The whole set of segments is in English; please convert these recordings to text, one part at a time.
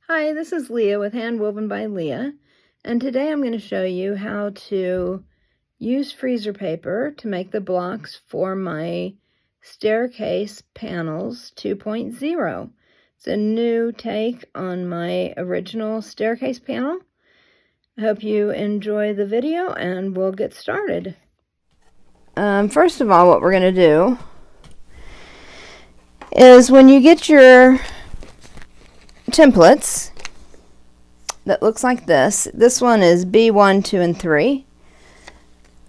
Hi, this is Leah with Handwoven by Leah, and today I'm going to show you how to use freezer paper to make the blocks for my staircase panels 2.0. It's a new take on my original staircase panel. I hope you enjoy the video and we'll get started. First of all, what we're going to do is when you get your templates that looks like this. This one is B1, 2, and 3.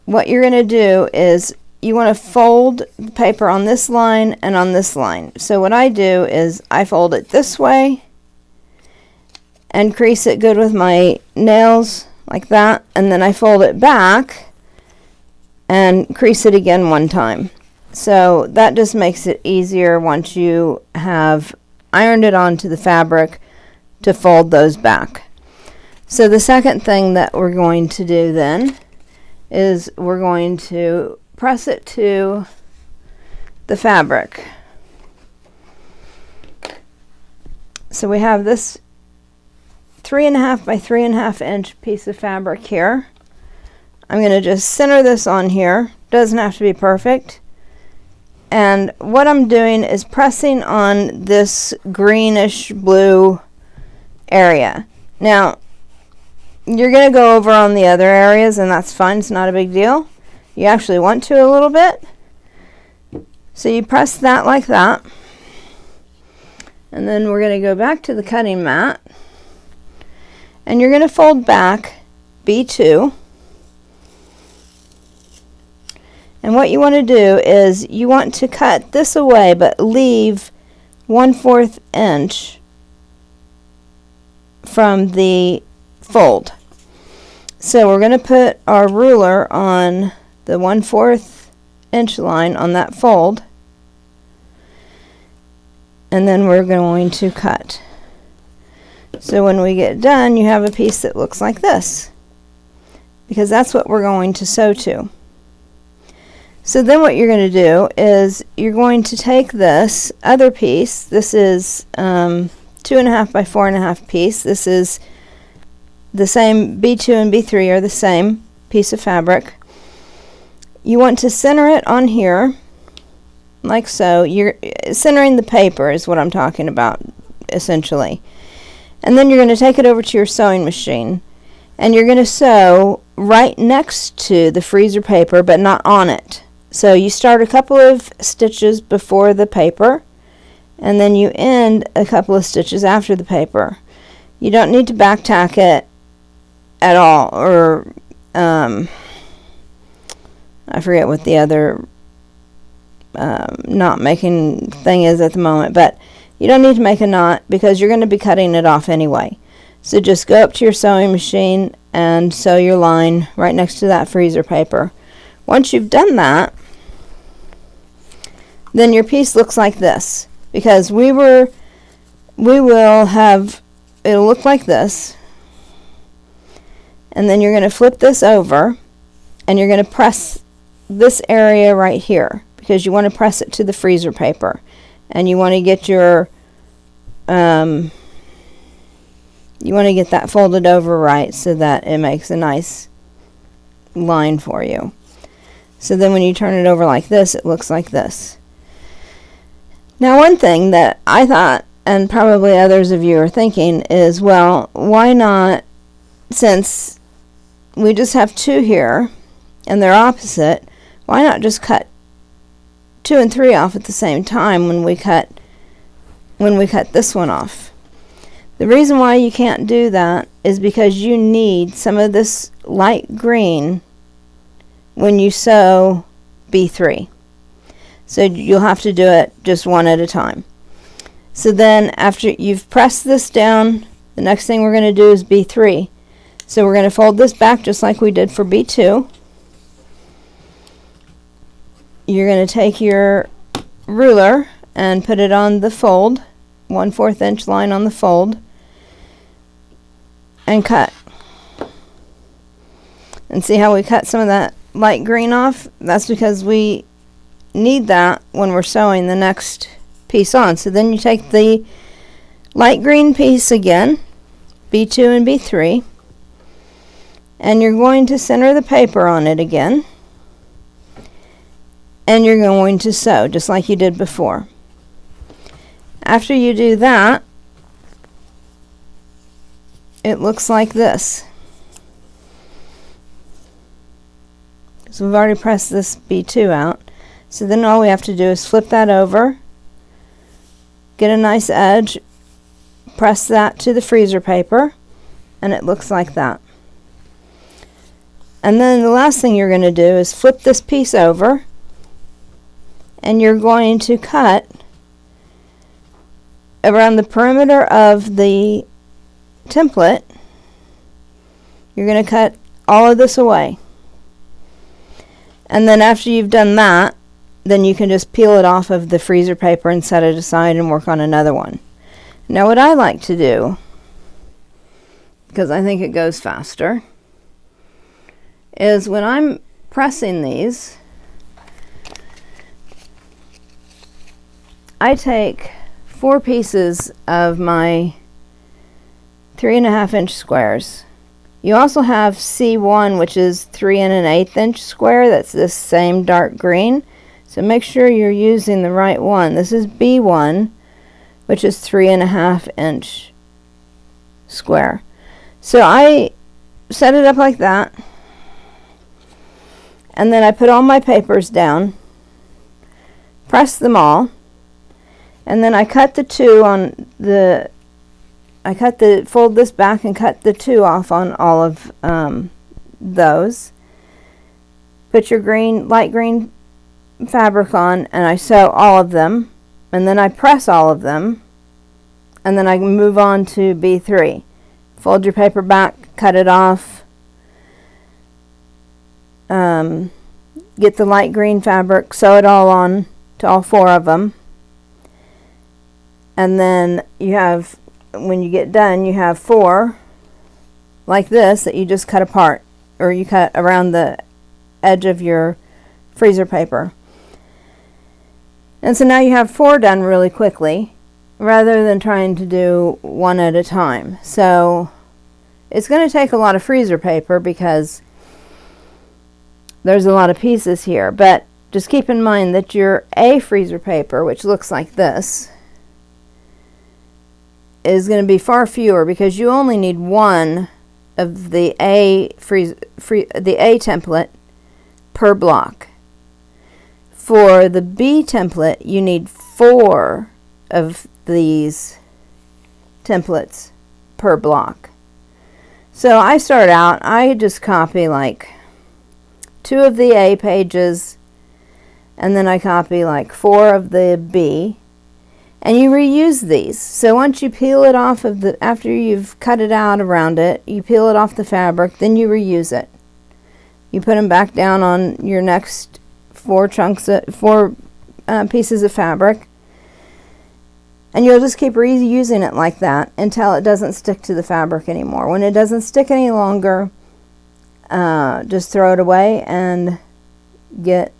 What you're going to do is you want to fold the paper on this line and on this line. So what I do is I fold it this way and crease it good with my nails like that, and then I fold it back and crease it again one time. So that just makes it easier once you have ironed it onto the fabric to fold those back. So the second thing that we're going to do then is we're going to press it to the fabric. So we have this 3.5 by 3.5 inch piece of fabric here. I'm going to just center this on here. Doesn't have to be perfect. And what I'm doing is pressing on this greenish blue area. Now, you're going to go over on the other areas, and that's fine. It's not a big deal. You actually want to a little bit. So you press that like that. And then we're going to go back to the cutting mat. And you're going to fold back B2. And what you want to do is you want to cut this away, but leave 1/4 inch from the fold. So we're going to put our ruler on the 1/4 inch line on that fold, and then we're going to cut. So when we get done, you have a piece that looks like this, because that's what we're going to sew to. So then what you're going to do is you're going to take this other piece. This is 2.5 by 4.5 piece. This is the same. B2 and B3 are the same piece of fabric. You want to center it on here like so. You're centering the paper is what I'm talking about essentially. And then you're going to take it over to your sewing machine, and you're going to sew right next to the freezer paper but not on it. So you start a couple of stitches before the paper, and then you end a couple of stitches after the paper. You don't need to back tack it at all, or I forget what the other knot making thing is at the moment, but you don't need to make a knot because you're going to be cutting it off anyway. So just go up to your sewing machine and sew your line right next to that freezer paper. Once you've done that, then your piece looks like this, because we will have, it'll look like this, and then you're going to flip this over and you're going to press this area right here, because you want to press it to the freezer paper, and you want to get your you want to get that folded over right so that it makes a nice line for you. So then when you turn it over like this, it looks like this. Now, one thing that I thought, and probably others of you are thinking, is, well, why not, since we just have two here and they're opposite, why not just cut 2 and 3 off at the same time when we cut this one off? The reason why you can't do that is because you need some of this light green when you sew B3. So you'll have to do it just one at a time. So then after you've pressed this down, the next thing we're going to do is B3. So we're going to fold this back just like we did for B2. You're going to take your ruler and put it on the fold, 1/4 inch line on the fold, and cut. And see how we cut some of that light green off? That's because we need that when we're sewing the next piece on. So then you take the light green piece again, B2 and B3, and you're going to center the paper on it again, and you're going to sew just like you did before. After you do that, it looks like this. So we've already pressed this B2 out. So then all we have to do is flip that over, get a nice edge, press that to the freezer paper, and it looks like that. And then the last thing you're going to do is flip this piece over, and you're going to cut around the perimeter of the template. You're going to cut all of this away. And then after you've done that, then you can just peel it off of the freezer paper and set it aside and work on another one. Now what I like to do, because I think it goes faster, is when I'm pressing these, I take 4 pieces of my 3.5 inch squares. You also have C1, which is 3 1/8 inch square. That's this same dark green. So make sure you're using the right one. This is B1, which is 3.5 inch square. So I set it up like that, and then I put all my papers down, press them all, and then I cut the two on the, fold this back and cut the 2 off on all of those. Put your light green fabric on, and I sew all of them, and then I press all of them, and then I move on to B3. Fold your paper back, cut it off, get the light green fabric, sew it all on to all 4 of them, and then you have, when you get done, you have 4 like this that you just cut apart, or you cut around the edge of your freezer paper. And so now you have 4 done really quickly rather than trying to do one at a time. So it's going to take a lot of freezer paper because there's a lot of pieces here, but just keep in mind that your A freezer paper, which looks like this, is going to be far fewer because you only need 1 of the A template per block. For the B template, you need 4 of these templates per block. So I start out, I just copy like 2 of the A pages, and then I copy like 4 of the B, and you reuse these. So once you peel it off of the, after you've cut it out around it, you peel it off the fabric, then you reuse it. You put them back down on your next 4 pieces of fabric, and you'll just keep reusing it like that until it doesn't stick to the fabric anymore. When it doesn't stick any longer, just throw it away and get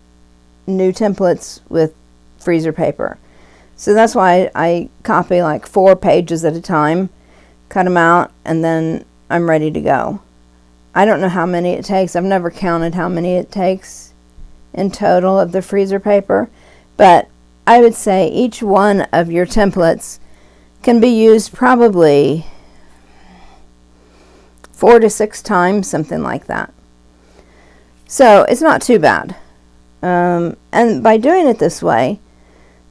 new templates with freezer paper. So that's why I copy like 4 pages at a time, cut them out, and then I'm ready to go. I don't know how many it takes. I've never counted how many it takes in total of the freezer paper, but I would say each one of your templates can be used probably 4 to 6 times, something like that. So it's not too bad. And by doing it this way,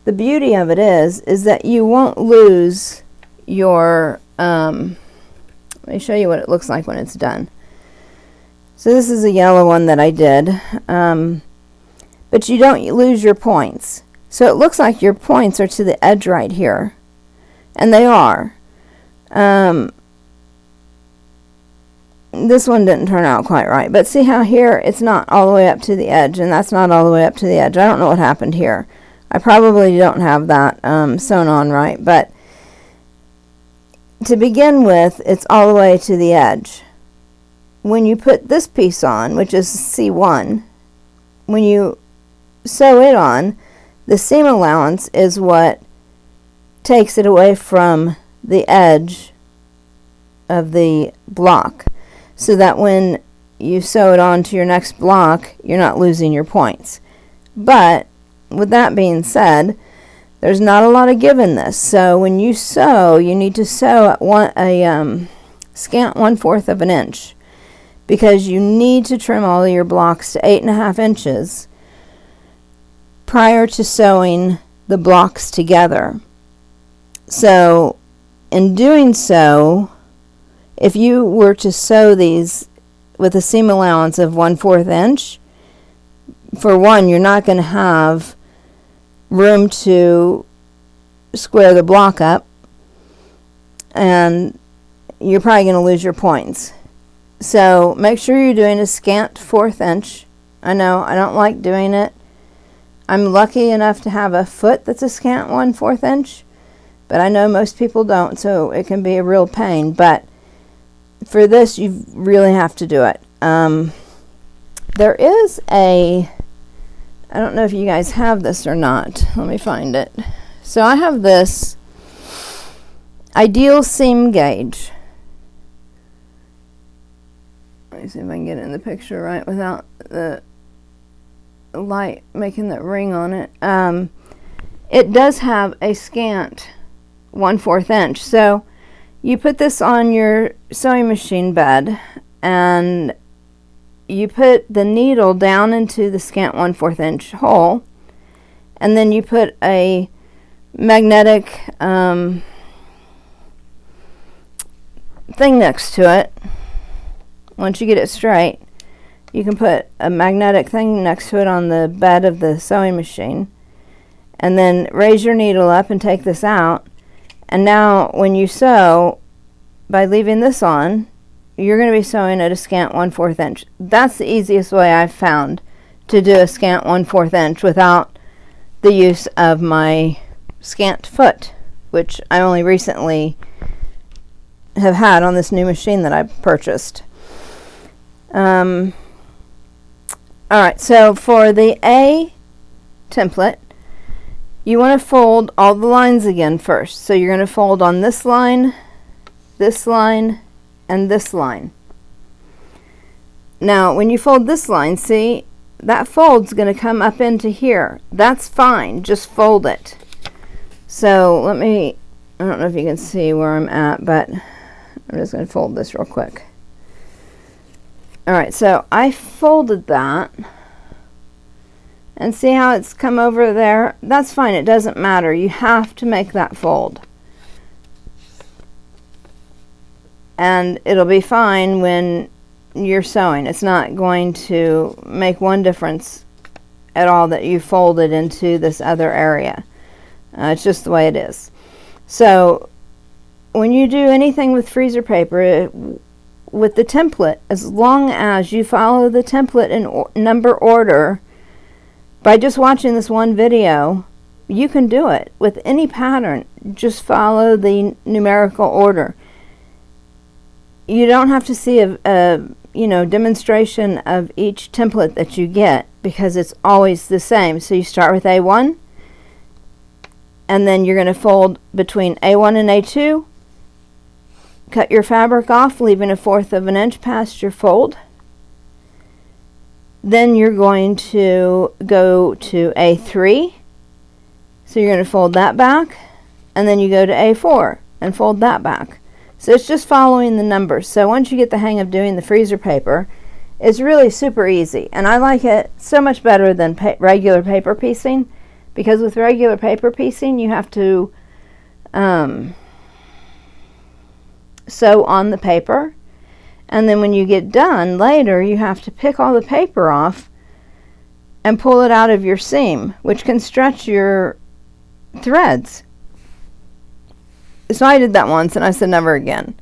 the beauty of it is that you won't lose your, let me show you what it looks like when it's done. So this is a yellow one that I did, but you don't lose your points. So it looks like your points are to the edge right here, and they are. This one didn't turn out quite right, but see how here it's not all the way up to the edge, and that's not all the way up to the edge. I don't know what happened here. I probably don't have that sewn on right, but to begin with, it's all the way to the edge. When you put this piece on, which is C1, when you sew it on, the seam allowance is what takes it away from the edge of the block, so that when you sew it onto your next block, you're not losing your points. But with that being said, there's not a lot of give in this. So when you sew, you need to sew at scant 1/4 of an inch, because you need to trim all of your blocks to 8.5 inches prior to sewing the blocks together. So in doing so, if you were to sew these with a seam allowance of 1/4 inch, for one, you're not going to have room to square the block up, and you're probably going to lose your points. So make sure you're doing a scant 1/4 inch. I know I don't like doing it. I'm lucky enough to have a foot that's a scant 1/4 inch, but I know most people don't, so it can be a real pain. But for this, you really have to do it. There is I don't know if you guys have this or not. Let me find it. So I have this Ideal Seam Gauge. Let me see if I can get it in the picture right without the light making that ring on it. It does have a scant 1/4 inch. So you put this on your sewing machine bed, and you put the needle down into the scant 1/4 inch hole, and then you put a magnetic thing next to it. Once you get it straight, you can put a magnetic thing next to it on the bed of the sewing machine, and then raise your needle up and take this out. And now when you sew, by leaving this on, you're going to be sewing at a scant 1/4 inch. That's the easiest way I've found to do a scant 1/4 inch without the use of my scant foot, which I only recently have had on this new machine that I purchased. Alright, so for the A template, you want to fold all the lines again first. So you're going to fold on this line, and this line. Now when you fold this line, see, that fold's going to come up into here. That's fine, just fold it. So I don't know if you can see where I'm at, but I'm just going to fold this real quick. Alright, so I folded that, and see how it's come over there? That's fine, it doesn't matter. You have to make that fold. And it'll be fine when you're sewing. It's not going to make one difference at all that you folded into this other area. It's just the way it is. So when you do anything with freezer paper, with the template, as long as you follow the template in number order, by just watching this one video, you can do it with any pattern. Just follow the numerical order. You don't have to see a demonstration of each template that you get, because it's always the same. So you start with A1, and then you're going to fold between A1 and A2, cut your fabric off, leaving 1/4 of an inch past your fold. Then you're going to go to A3, so you're going to fold that back, and then you go to A4 and fold that back. So it's just following the numbers. So once you get the hang of doing the freezer paper, it's really super easy, and I like it so much better than regular paper piecing, because with regular paper piecing you have to sew on the paper, and then when you get done later, you have to pick all the paper off and pull it out of your seam, which can stretch your threads. So I did that once, and I said never again.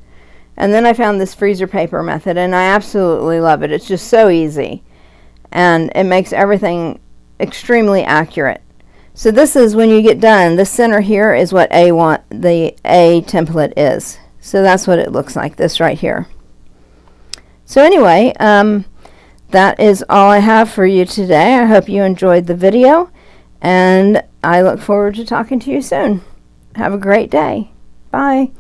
And then I found this freezer paper method, and I absolutely love it. It's just so easy, and it makes everything extremely accurate. So this is when you get done. The center here is what the A template is. So that's what it looks like, this right here. So anyway, that is all I have for you today. I hope you enjoyed the video, and I look forward to talking to you soon. Have a great day. Bye.